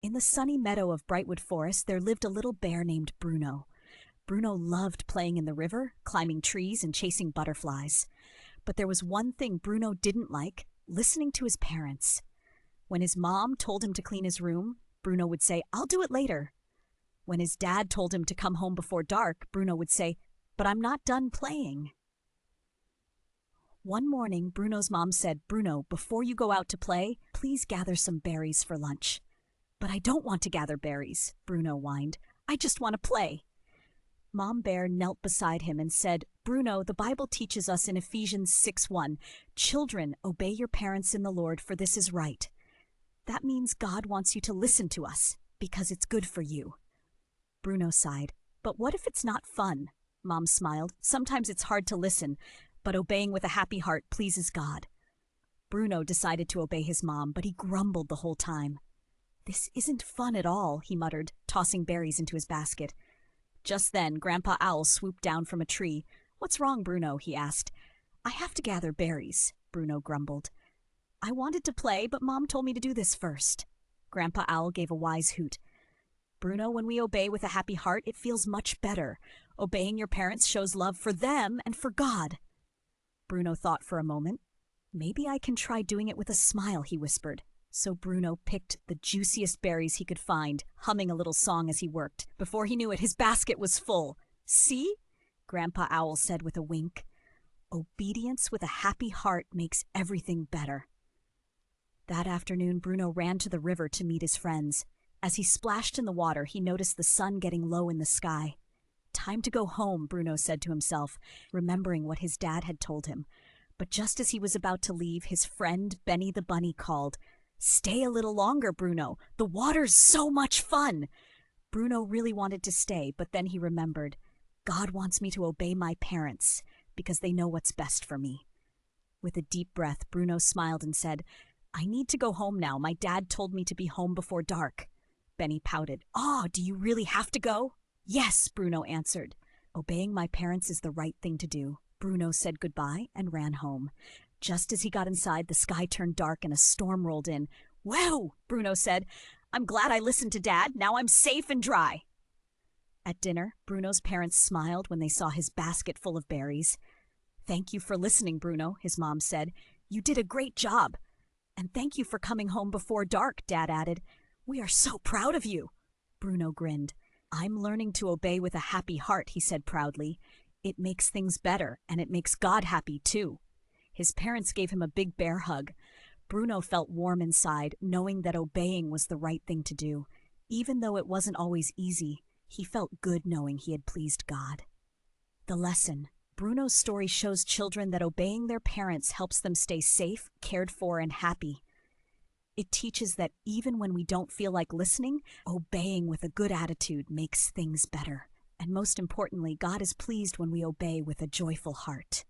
In the sunny meadow of Brightwood Forest, there lived a little bear named Bruno. Bruno loved playing in the river, climbing trees, and chasing butterflies. But there was one thing Bruno didn't like: listening to his parents. When his mom told him to clean his room, Bruno would say, "I'll do it later." When his dad told him to come home before dark, Bruno would say, "But I'm not done playing." One morning, Bruno's mom said, "Bruno, before you go out to play, please gather some berries for lunch." "But I don't want to gather berries," Bruno whined. "I just want to play." Mom Bear knelt beside him and said, "Bruno, the Bible teaches us in Ephesians 6:1, 'Children, obey your parents in the Lord, for this is right.' That means God wants you to listen to us, because it's good for you." Bruno sighed. "But what if it's not fun?" Mom smiled. "Sometimes it's hard to listen, but obeying with a happy heart pleases God." Bruno decided to obey his mom, but he grumbled the whole time. "This isn't fun at all," he muttered, tossing berries into his basket. Just then, Grandpa Owl swooped down from a tree. "What's wrong, Bruno?" he asked. "I have to gather berries," Bruno grumbled. "I wanted to play, but Mom told me to do this first." Grandpa Owl gave a wise hoot. "Bruno, when we obey with a happy heart, it feels much better. Obeying your parents shows love for them and for God." Bruno thought for a moment. "Maybe I can try doing it with a smile," he whispered. So Bruno picked the juiciest berries he could find, humming a little song as he worked. Before he knew it, his basket was full. "See?" Grandpa Owl said with a wink. "Obedience with a happy heart makes everything better." That afternoon, Bruno ran to the river to meet his friends. As he splashed in the water, he noticed the sun getting low in the sky. "Time to go home," Bruno said to himself, remembering what his dad had told him. But just as he was about to leave, his friend Benny the Bunny called, "Stay a little longer, Bruno. The water's so much fun." Bruno really wanted to stay, but then he remembered, "God wants me to obey my parents because they know what's best for me." With a deep breath, Bruno smiled and said, "I need to go home now. My dad told me to be home before dark." Benny pouted. "Oh, do you really have to go?" "Yes," Bruno answered. "Obeying my parents is the right thing to do." Bruno said goodbye and ran home. Just as he got inside, the sky turned dark and a storm rolled in. "Whoa," Bruno said. "I'm glad I listened to Dad. Now I'm safe and dry." At dinner, Bruno's parents smiled when they saw his basket full of berries. "Thank you for listening, Bruno," his mom said. "You did a great job." "And thank you for coming home before dark," Dad added. "We are so proud of you." Bruno grinned. "I'm learning to obey with a happy heart," he said proudly. "It makes things better, and it makes God happy too." His parents gave him a big bear hug. Bruno felt warm inside, knowing that obeying was the right thing to do. Even though it wasn't always easy, he felt good knowing he had pleased God. The lesson: Bruno's story shows children that obeying their parents helps them stay safe, cared for, and happy. It teaches that even when we don't feel like listening, obeying with a good attitude makes things better. And most importantly, God is pleased when we obey with a joyful heart.